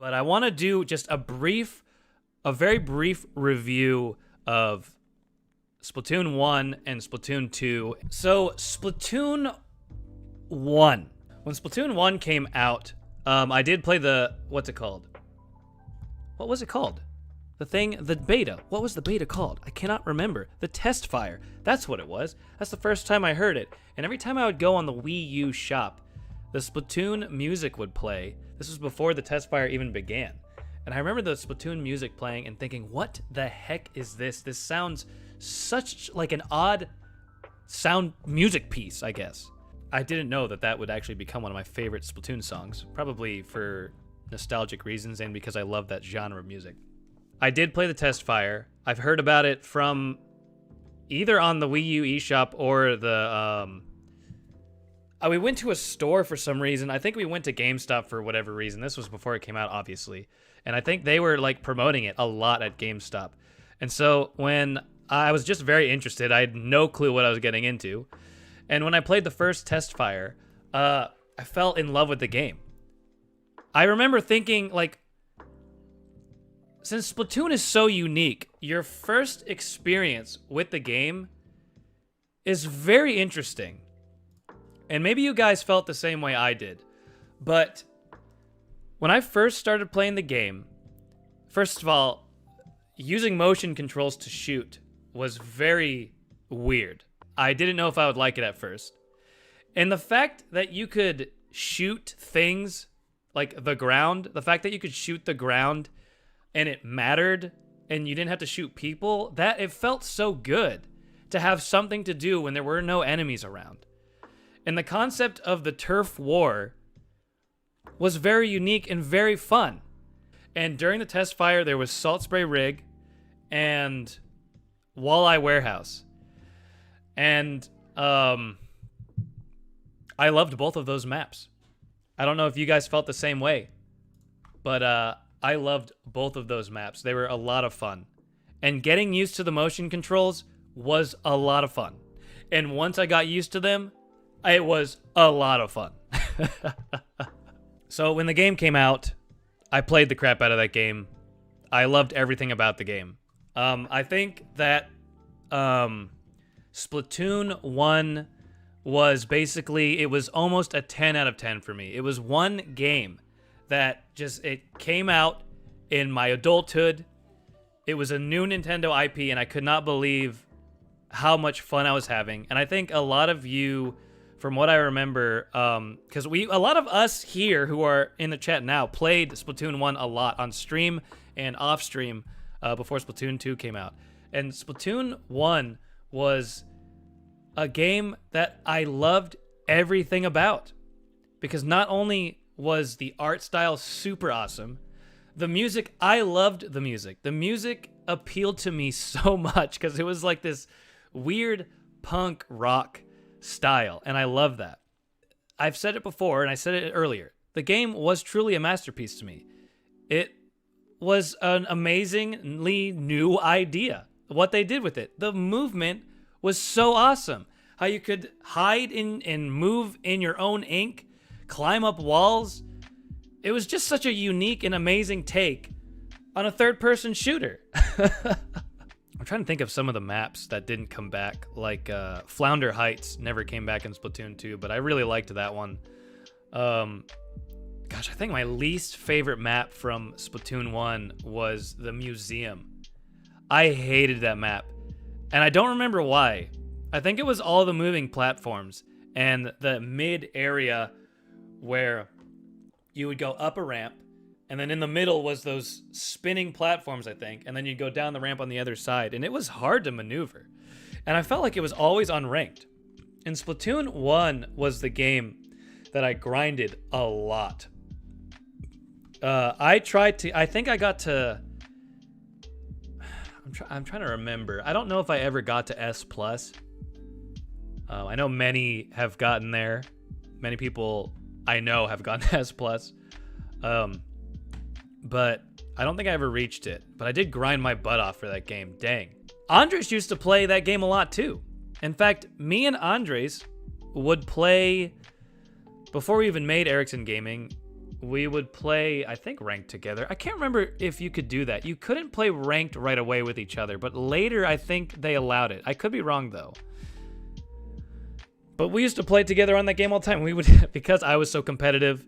But I want to do just a very brief review of Splatoon 1 and Splatoon 2. So Splatoon 1. When Splatoon 1 came out, I did play what's it called? What was it called? The beta. What was the beta called? I cannot remember. The test fire. That's what it was. That's the first time I heard it. And every time I would go on the Wii U shop, the Splatoon music would play. This was before the test fire even began. And I remember the Splatoon music playing and thinking, what the heck is this? This sounds such like an odd sound music piece, I guess. I didn't know that would actually become one of my favorite Splatoon songs, probably for nostalgic reasons and because I love that genre of music. I did play the test fire. I've heard about it from either on the Wii U eShop or we went to a store for some reason. I think we went to GameStop for whatever reason. This was before it came out, obviously. And I think they were like promoting it a lot at GameStop. And so when I was just very interested, I had no clue what I was getting into. And when I played the first test fire, I fell in love with the game. I remember thinking, like, since Splatoon is so unique, your first experience with the game is very interesting. And maybe you guys felt the same way I did. But when I first started playing the game, first of all, using motion controls to shoot was very weird. I didn't know if I would like it at first. And the fact that you could shoot things like the ground, the fact that you could shoot the ground and it mattered and you didn't have to shoot people, that it felt so good to have something to do when there were no enemies around. And the concept of the turf war was very unique and very fun. And during the test fire, there was Salt Spray Rig and Walleye Warehouse. And I loved both of those maps. I don't know if you guys felt the same way, but I loved both of those maps. They were a lot of fun. And getting used to the motion controls was a lot of fun. And once I got used to them, it was a lot of fun. So when the game came out, I played the crap out of that game. I loved everything about the game. I think that Splatoon 1 was basically, it was almost a 10 out of 10 for me. It was one game that it came out in my adulthood. It was a new Nintendo IP, and I could not believe how much fun I was having. And I think a lot of you, from what I remember, because a lot of us here who are in the chat now played Splatoon 1 a lot on stream and off stream before Splatoon 2 came out. And Splatoon 1 was a game that I loved everything about, because not only was the art style super awesome, the music, I loved the music. The music appealed to me so much because it was like this weird punk rock style, and I love that. I've said it before, and I said it earlier. The game was truly a masterpiece to me. It was an amazingly new idea, what they did with it. The movement was so awesome. How you could hide and move in your own ink, climb up walls. It was just such a unique and amazing take on a third-person shooter. I'm trying to think of some of the maps that didn't come back, like Flounder Heights never came back in Splatoon 2, but I really liked that one. Gosh, I think my least favorite map from Splatoon 1 was the museum. I hated that map, and I don't remember why. I think it was all the moving platforms and the mid area where you would go up a ramp, and then in the middle was those spinning platforms, I think, and then you'd go down the ramp on the other side, and it was hard to maneuver. And I felt like it was always unranked. And Splatoon 1 was the game that I grinded a lot. I think I got to... I'm trying to remember. I don't know if I ever got to S+. I know many have gotten there. Many people I know have gotten to S+. But I don't think I ever reached it. But I did grind my butt off for that game. Dang. Andres used to play that game a lot too. In fact, me and Andres would play, before we even made Erickson Gaming, we would play, I think, ranked together. I can't remember if you could do that. You couldn't play ranked right away with each other, but later I think they allowed it. I could be wrong, though. But we used to play together on that game all the time. We would, because I was so competitive,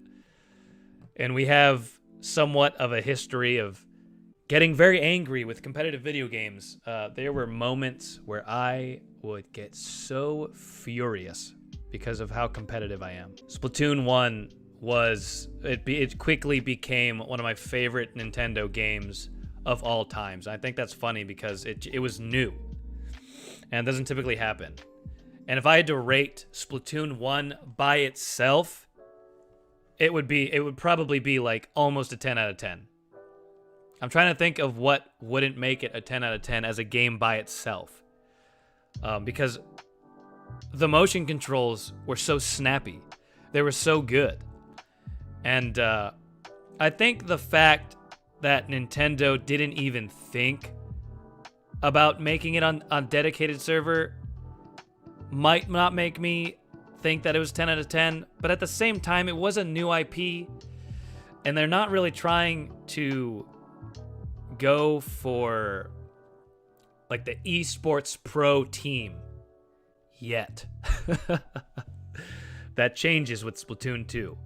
and we have somewhat of a history of getting very angry with competitive video games. There were moments where I would get so furious because of how competitive I am. Splatoon 1 it quickly became one of my favorite Nintendo games of all times. I think that's funny because it was new, and it doesn't typically happen. And if I had to rate Splatoon 1 by itself, it would probably be like almost a 10 out of 10. I'm trying to think of what wouldn't make it a 10 out of 10 as a game by itself. Because the motion controls were so snappy. They were so good. And I think the fact that Nintendo didn't even think about making it on dedicated server might not make me think that it was 10 out of 10, but at the same time, it was a new IP, and they're not really trying to go for like the esports pro team yet. That changes with Splatoon 2,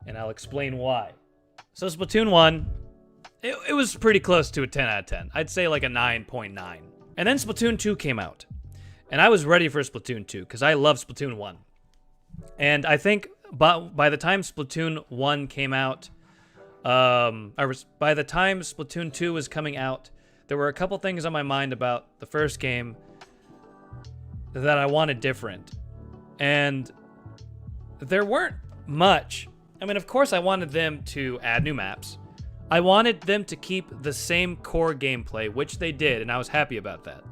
and I'll explain why. So Splatoon 1, it was pretty close to a 10 out of 10. I'd say like a 9.9. And then Splatoon 2 came out. And I was ready for Splatoon 2 because I love Splatoon 1. And I think by the time Splatoon 1 came out, by the time Splatoon 2 was coming out, there were a couple things on my mind about the first game that I wanted different. And there weren't much. I mean, of course, I wanted them to add new maps. I wanted them to keep the same core gameplay, which they did, and I was happy about that.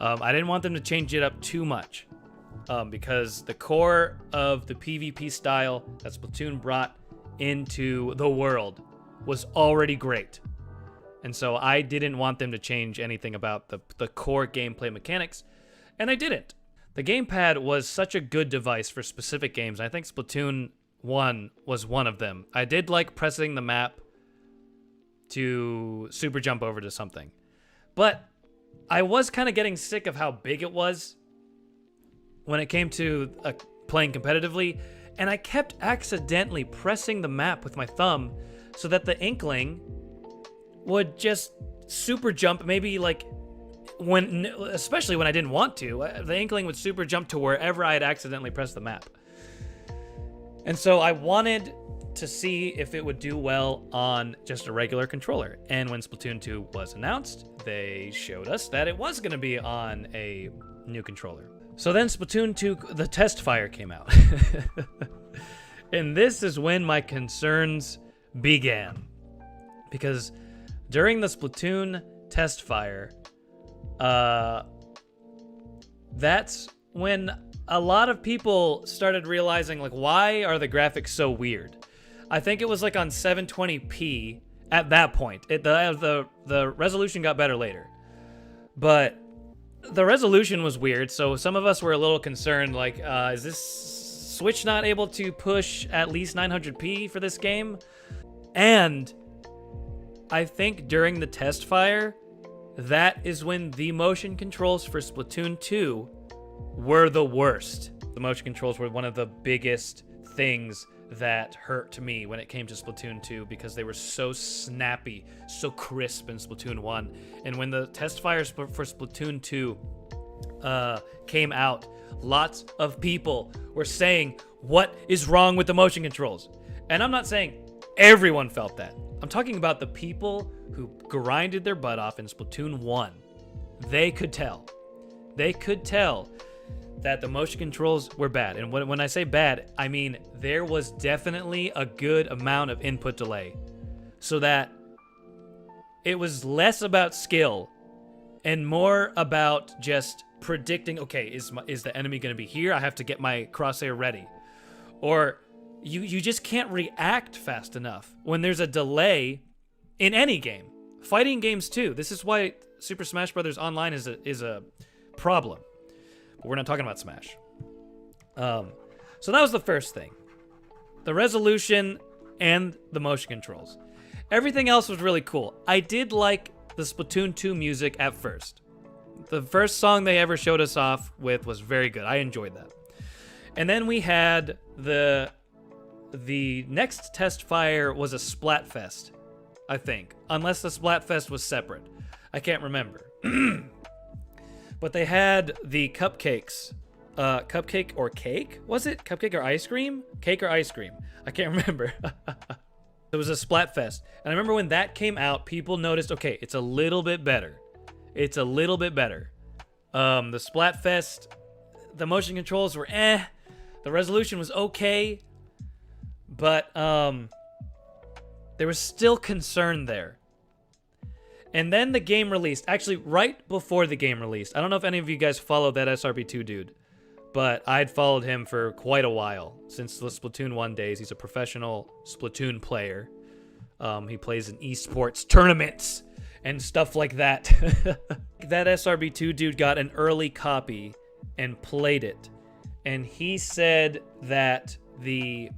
I didn't want them to change it up too much because the core of the PvP style that Splatoon brought into the world was already great. And so I didn't want them to change anything about the core gameplay mechanics, and they didn't. The gamepad was such a good device for specific games. I think Splatoon 1 was one of them. I did like pressing the map to super jump over to something. But I was kind of getting sick of how big it was when it came to playing competitively, and I kept accidentally pressing the map with my thumb so that the Inkling would just super jump, maybe like especially when I didn't want to. The Inkling would super jump to wherever I had accidentally pressed the map. And so I wanted to see if it would do well on just a regular controller. And when Splatoon 2 was announced, they showed us that it was going to be on a new controller. So then Splatoon 2, the test fire came out. And this is when my concerns began. Because during the Splatoon test fire, that's when a lot of people started realizing, like, why are the graphics so weird? I think it was like on 720p at that point. The resolution got better later. But the resolution was weird, so some of us were a little concerned, like, is this Switch not able to push at least 900p for this game? And I think during the test fire, that is when the motion controls for Splatoon 2 were the worst. The motion controls were one of the biggest things that hurt me when it came to Splatoon 2 because they were so snappy, so crisp in Splatoon 1. And when the test fires for Splatoon 2 came out, lots of people were saying, what is wrong with the motion controls? And I'm not saying everyone felt that. I'm talking about the people who grinded their butt off in Splatoon 1. They could tell. They could tell that the motion controls were bad. And when I say bad, I mean there was definitely a good amount of input delay. So that it was less about skill and more about just predicting, okay, is the enemy going to be here? I have to get my crosshair ready. Or you just can't react fast enough when there's a delay in any game. Fighting games too. This is why Super Smash Bros. Online is a problem. But we're not talking about Smash. So that was the first thing. The resolution and the motion controls. Everything else was really cool. I did like the Splatoon 2 music at first. The first song they ever showed us off with was very good. I enjoyed that. And then we had the next test fire was a Splatfest, I think. Unless the Splatfest was separate. I can't remember. But they had the cupcakes. Cupcake or cake? Was it? Cupcake or ice cream? Cake or ice cream? I can't remember. It was a Splatfest. And I remember when that came out, people noticed, okay, it's a little bit better. It's a little bit better. The Splatfest, the motion controls were eh. The resolution was okay. But there was still concern there. And then the game released. Actually, right before the game released. I don't know if any of you guys followed that SRB2 dude. But I'd followed him for quite a while. Since the Splatoon 1 days. He's a professional Splatoon player. He plays in esports tournaments and stuff like that. That SRB2 dude got an early copy and played it. And he said that the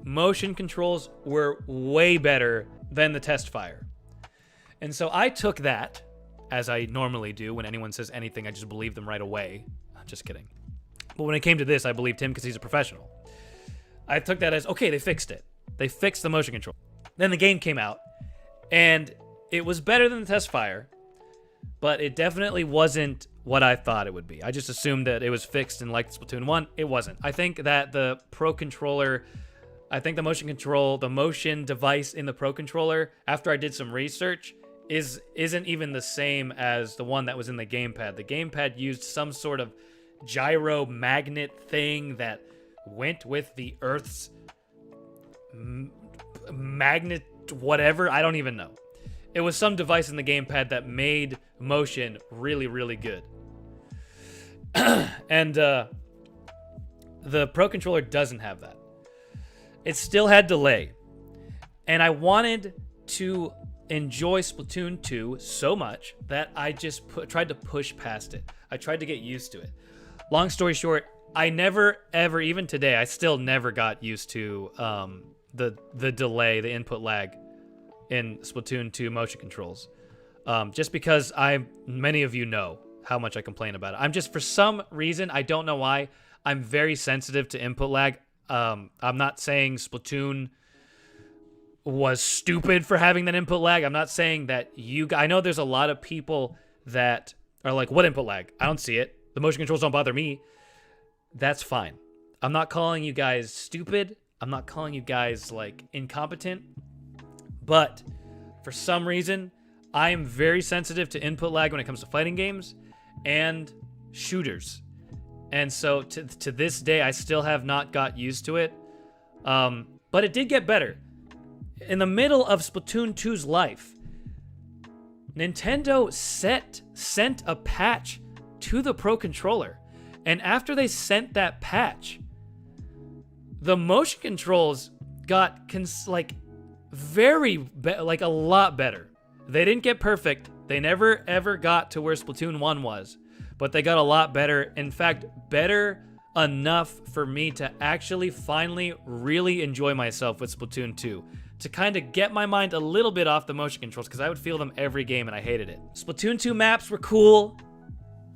motion controls were way better than the test fire. And so I took that, as I normally do. When anyone says anything, I just believe them right away. I'm just kidding. But when it came to this, I believed him because he's a professional. I took that as, okay, they fixed it. They fixed the motion control. Then the game came out, and it was better than the test fire, but it definitely wasn't what I thought it would be. I just assumed that it was fixed and like Splatoon 1. It wasn't. I think that the Pro Controller, I think the motion control, the motion device in the Pro Controller, after I did some research, isn't even the same as the one that was in the gamepad. The gamepad used some sort of gyro magnet thing that went with the Earth's magnet whatever. I don't even know. It was some device in the gamepad that made motion really, really good. And the Pro Controller doesn't have that. It still had delay. And I wanted to enjoy Splatoon 2 so much that I just tried to push past it. I tried to get used to it. Long story short, I never, ever, even today, I still never got used to the delay, the input lag in Splatoon 2 motion controls. Just because many of you know how much I complain about it. I'm just, for some reason, I don't know why, I'm very sensitive to input lag. I'm not saying Splatoon was stupid for having that input lag. I'm not saying that I know there's a lot of people that are like, what input lag? I don't see it. The motion controls don't bother me. That's fine. I'm not calling you guys stupid. I'm not calling you guys, like, incompetent. But for some reason, I am very sensitive to input lag when it comes to fighting games and shooters. And so to this day, I still have not got used to it. But it did get better. In the middle of Splatoon 2's life, Nintendo sent a patch to the Pro Controller. And after they sent that patch, the motion controls got a lot better. They didn't get perfect. They never ever got to where Splatoon 1 was, but they got a lot better. In fact, better enough for me to actually finally really enjoy myself with Splatoon 2. To kind of get my mind a little bit off the motion controls, because I would feel them every game and I hated it. Splatoon 2 maps were cool.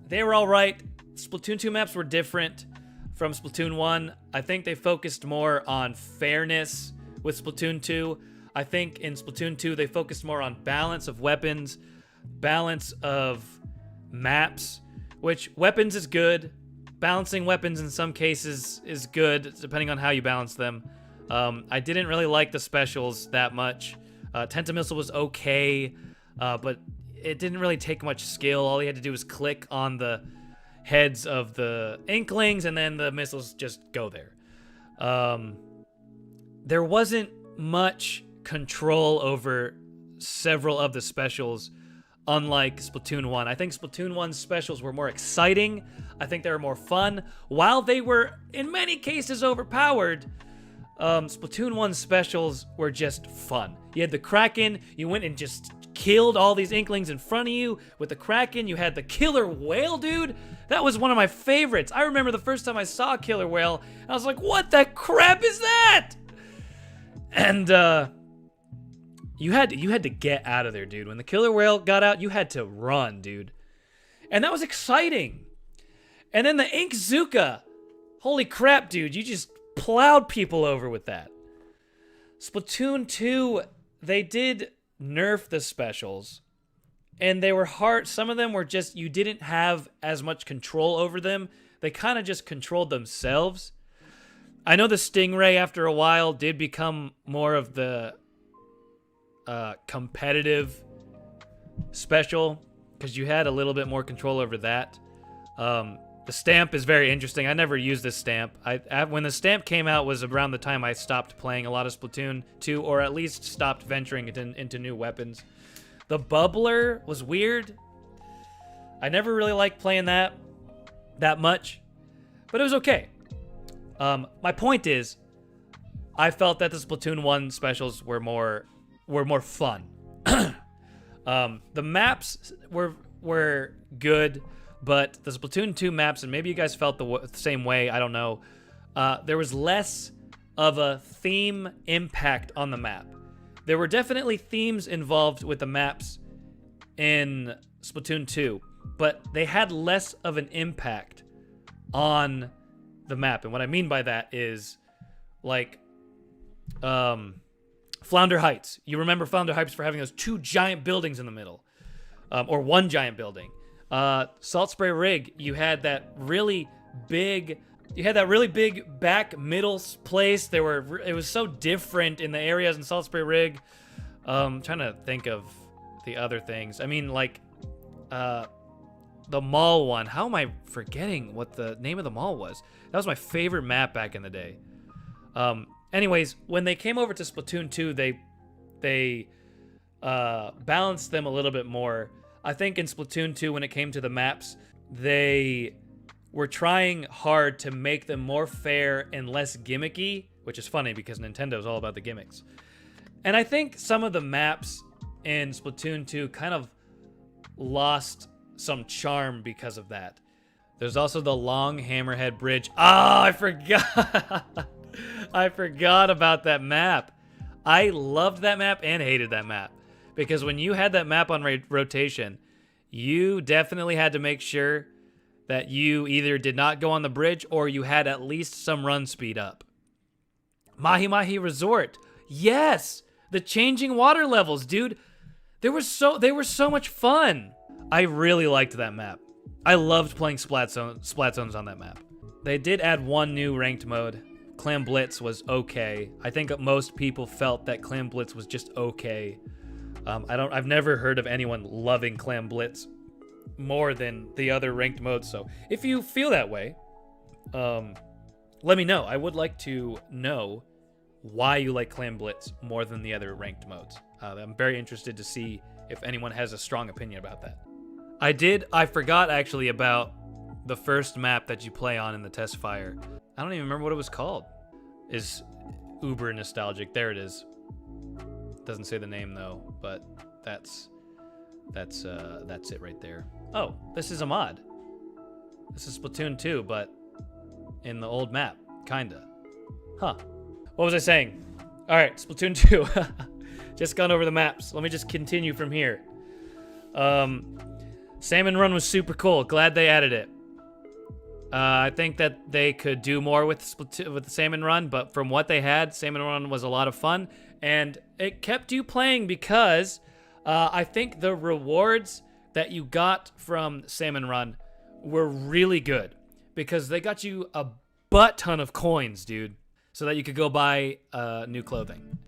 They were all right. Splatoon 2 maps were different from Splatoon 1. I think they focused more on fairness with Splatoon 2. I think in Splatoon 2, they focused more on balance of weapons, balance of maps, which weapons is good. Balancing weapons in some cases is good, depending on how you balance them. I didn't really like the specials that much. Tentamissile was okay, but it didn't really take much skill. All he had to do was click on the heads of the Inklings, and then the missiles just go there. There wasn't much control over several of the specials, unlike Splatoon 1. I think Splatoon 1's specials were more exciting. I think they were more fun. While they were, in many cases, overpowered, Splatoon 1's specials were just fun. You had the Kraken, you went and just killed all these Inklings in front of you with the Kraken. You had the Killer Whale, dude. That was one of my favorites. I remember the first time I saw a Killer Whale, and I was like, what the crap is that? And you had to get out of there, dude. When the killer whale got out, you had to run, dude. And that was exciting. And then the Inkzooka. Holy crap, dude. You just plowed people over with that. Splatoon 2, they did nerf the specials. And they were hard. Some of them were just, you didn't have as much control over them. They kind of just controlled themselves. I know the Stingray, after a while, did become more of the competitive special, because you had a little bit more control over that. The stamp is very interesting. I never used this stamp. When the stamp came out was around the time I stopped playing a lot of Splatoon 2, or at least stopped venturing into new weapons. The bubbler was weird. I never really liked playing that much, but it was okay. My point is, I felt that the Splatoon 1 specials were more fun. The maps were good, but the Splatoon 2 maps, and maybe you guys felt the same way, I don't know, there was less of a theme impact on the map. There were definitely themes involved with the maps in Splatoon 2, but they had less of an impact on the map. And what I mean by that is, like, Flounder Heights. You remember Flounder Heights for having those 2 giant buildings in the middle, or 1 giant building. Salt Spray Rig, you had that really big back middle place. It was so different in the areas in Salt Spray Rig. Trying to think of the other things. I mean, like, the mall one. How am I forgetting what the name of the mall was? That was my favorite map back in the day. Anyways, when they came over to Splatoon 2, they balanced them a little bit more. I think in Splatoon 2, when it came to the maps, they were trying hard to make them more fair and less gimmicky, which is funny because Nintendo is all about the gimmicks. And I think some of the maps in Splatoon 2 kind of lost some charm because of that. There's also the long Hammerhead Bridge. Oh, I forgot. I forgot about that map. I loved that map and hated that map. Because when you had that map on rotation, you definitely had to make sure that you either did not go on the bridge or you had at least some run speed up. Mahi Mahi Resort. Yes! The changing water levels, dude. They were so much fun. I really liked that map. I loved playing Splat Zones on that map. They did add 1 new ranked mode. Clam Blitz was okay. I think most people felt that Clam Blitz was just okay. I've never heard of anyone loving Clam Blitz more than the other ranked modes. So if you feel that way, let me know. I would like to know why you like Clam Blitz more than the other ranked modes. I'm very interested to see if anyone has a strong opinion about that. I forgot actually about the first map that you play on in the test fire. I don't even remember what it was called. Is uber nostalgic. There it is. Doesn't say the name though, but that's it right there. Oh, this is a mod. This is Splatoon 2, but in the old map, kinda. Huh. What was I saying? All right, Splatoon 2. Just gone over the maps. Let me just continue from here. Salmon Run was super cool. Glad they added it. I think that they could do more with the Salmon Run, but from what they had, Salmon Run was a lot of fun, and it kept you playing because I think the rewards that you got from Salmon Run were really good because they got you a butt ton of coins, dude, so that you could go buy new clothing.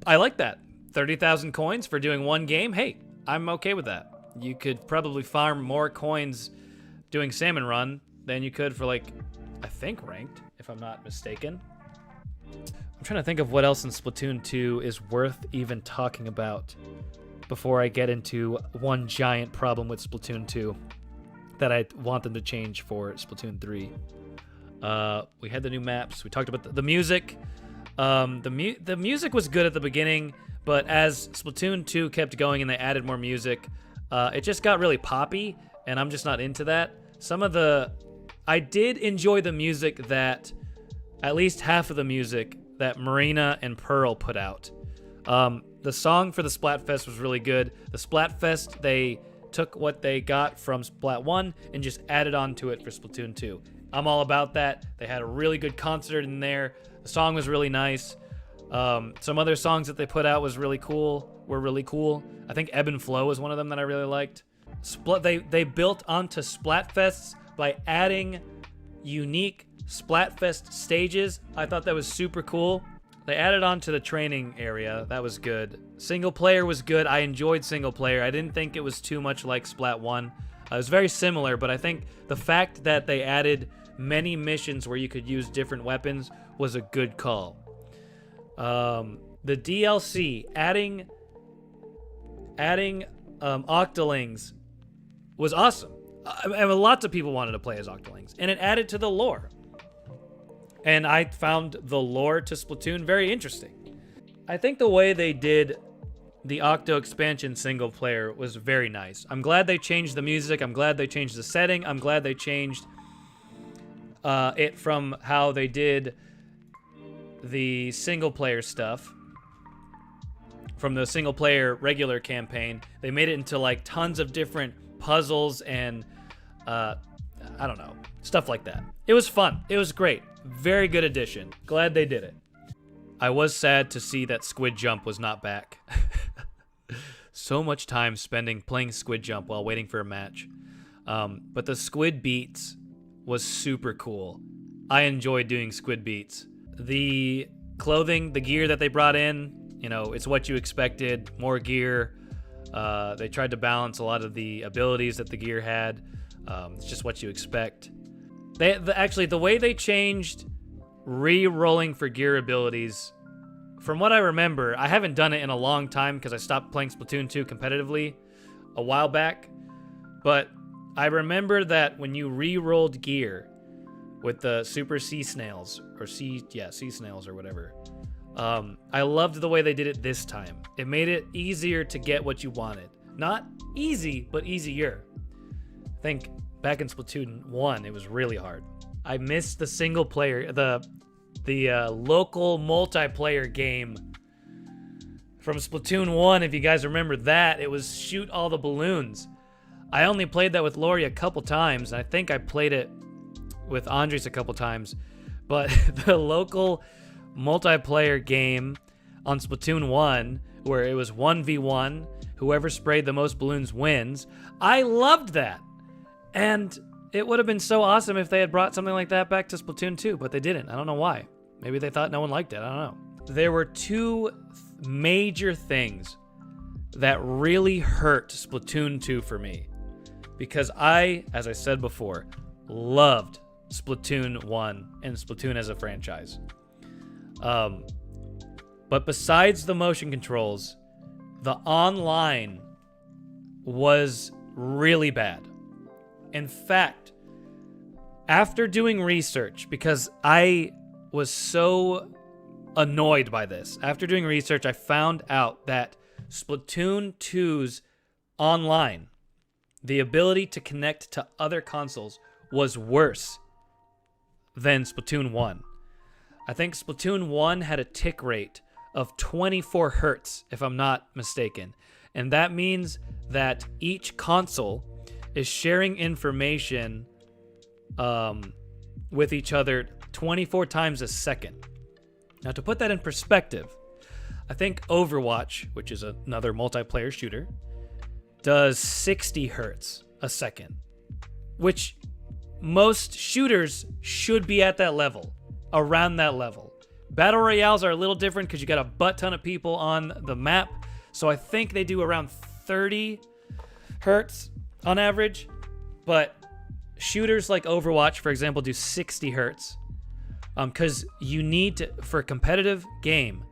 I like that. 30,000 coins for doing 1 game. Hey, I'm okay with that. You could probably farm more coins doing Salmon Run than you could for, like, I think ranked, if I'm not mistaken. I'm trying to think of what else in Splatoon 2 is worth even talking about before I get into one giant problem with Splatoon 2 that I want them to change for Splatoon 3. We had the new maps. We talked about the music. The music was good at the beginning, but as Splatoon 2 kept going and they added more music, it just got really poppy, and I'm just not into that. I did enjoy the music that, at least half of the music that Marina and Pearl put out. The song for the Splatfest was really good. The Splatfest, they took what they got from Splat 1 and just added on to it for Splatoon 2. I'm all about that. They had a really good concert in there. The song was really nice. Some other songs that they put out were really cool. I think Ebb and Flow was one of them that I really liked. They built onto Splatfests by adding unique Splatfest stages. I thought that was super cool. They added on to the training area. That was good. Single player was good. I enjoyed single player. I didn't think it was too much like Splat 1. It was very similar, but I think the fact that they added many missions where you could use different weapons was a good call. The DLC, adding Octolings was awesome. Lots of people wanted to play as Octolings, and it added to the lore. And I found the lore to Splatoon very interesting. I think the way they did the Octo expansion single player was very nice. I'm glad they changed the music. I'm glad they changed the setting. I'm glad they changed it from how they did the single player stuff. From the single player regular campaign, they made it into like tons of different puzzles and I don't know, stuff like that. It was fun. It was great. Very good addition. Glad they did it. I was sad to see that Squid Jump was not back. So much time playing Squid Jump while waiting for a match. But the Squid Beats was super cool. I enjoyed doing Squid Beats. The clothing, the gear that they brought in, you know, it's what you expected. More gear. They tried to balance a lot of the abilities that the gear had. It's just what you expect. Actually, the way they changed re-rolling for gear abilities, from what I remember, I haven't done it in a long time because I stopped playing Splatoon 2 competitively a while back, but I remember that when you re-rolled gear with the Super Sea Snails, or Sea Snails or whatever, I loved the way they did it this time. It made it easier to get what you wanted. Not easy, but easier. I think back in Splatoon 1, it was really hard. I missed the single player, the local multiplayer game from Splatoon 1. If you guys remember that, it was shoot all the balloons. I only played that with Lori a couple times, and I think I played it with Andres a couple times. But the local multiplayer game on Splatoon 1, where it was 1v1, whoever sprayed the most balloons wins, I loved that. And it would have been so awesome if they had brought something like that back to Splatoon 2, but they didn't. I don't know why. Maybe they thought no one liked it. I don't know. There were two major things that really hurt Splatoon 2 for me, because I, as I said before, loved Splatoon 1 and Splatoon as a franchise. But besides the motion controls, the online was really bad. In fact, after doing research, because I was so annoyed by this, after doing research, I found out that Splatoon 2's online, the ability to connect to other consoles, was worse than Splatoon 1. I think Splatoon 1 had a tick rate of 24 hertz, if I'm not mistaken. And that means that each console is sharing information with each other 24 times a second. Now, to put that in perspective, I think Overwatch, which is another multiplayer shooter, does 60 hertz a second, which most shooters should be at that level, around that level. Battle Royales are a little different because you got a butt ton of people on the map, so I think they do around 30 hertz on average, but shooters like Overwatch, for example, do 60 hertz, because you need to, for a competitive game,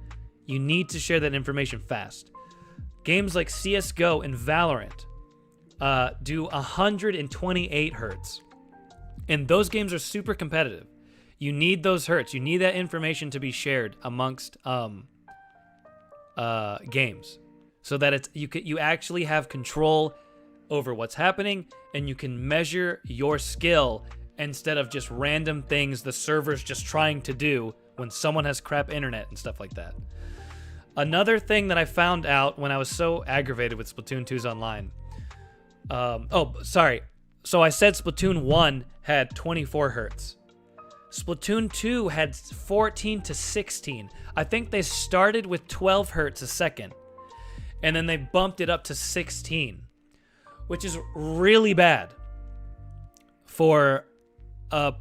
you need to share that information fast. Games like CSGO and Valorant do 128 hertz, and those games are super competitive. You need those hertz. You need that information to be shared amongst games, so that you actually have control over what's happening, and you can measure your skill instead of just random things the server's just trying to do when someone has crap internet and stuff like that. Another thing that I found out when I was so aggravated with Splatoon 2's online. So I said Splatoon 1 had 24 hertz. Splatoon 2 had 14 to 16. I think they started with 12 hertz a second, and then they bumped it up to 16, which is really bad for a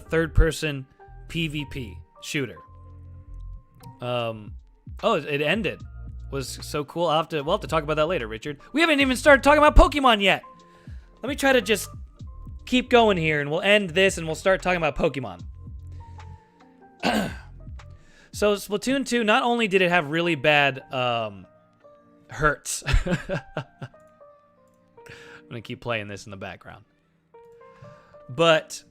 third-person PvP shooter. It ended. Was so cool. We'll have to talk about that later, Richard. We haven't even started talking about Pokemon yet. Let me try to just keep going here, and we'll end this, and we'll start talking about Pokemon. So Splatoon 2, not only did it have really bad hertz. I'm going to keep playing this in the background. But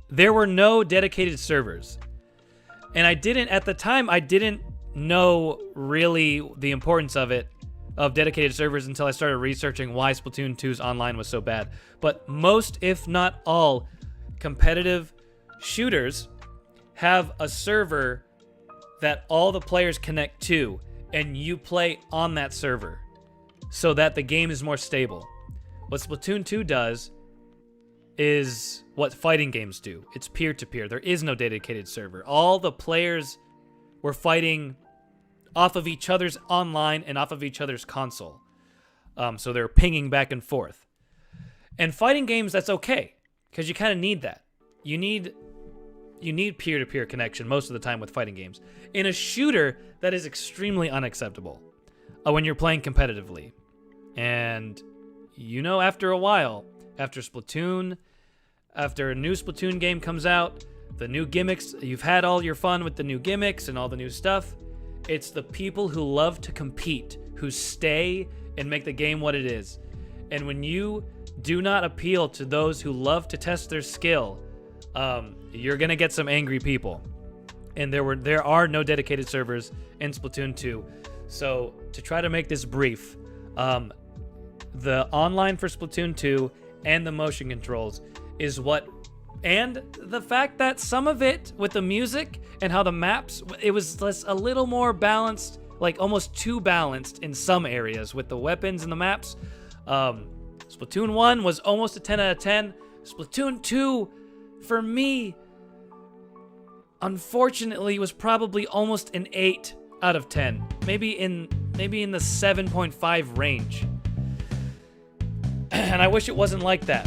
there were no dedicated servers. And at the time, I didn't know really the importance of dedicated servers until I started researching why Splatoon 2's online was so bad. But most, if not all, competitive shooters have a server that all the players connect to, and you play on that server so that the game is more stable. What Splatoon 2 does is what fighting games do. It's peer-to-peer. There is no dedicated server. All the players were fighting off of each other's online and off of each other's console. So they're pinging back and forth. And fighting games, that's okay, because you kind of need that. You need peer-to-peer connection most of the time with fighting games. In a shooter, that is extremely unacceptable when you're playing competitively. And after a while, after Splatoon, after a new Splatoon game comes out, the new gimmicks, you've had all your fun with the new gimmicks and all the new stuff. It's the people who love to compete, who stay and make the game what it is. And when you do not appeal to those who love to test their skill, you're going to get some angry people. And there are no dedicated servers in Splatoon 2. So to try to make this brief, the online for Splatoon 2 and the motion controls is and the fact that some of it with the music and how the maps, it was a little more balanced, like almost too balanced in some areas with the weapons and the maps. Splatoon 1 was almost a 10 out of 10. Splatoon 2, for me, unfortunately, was probably almost an 8 out of 10. Maybe in the 7.5 range. And I wish it wasn't like that.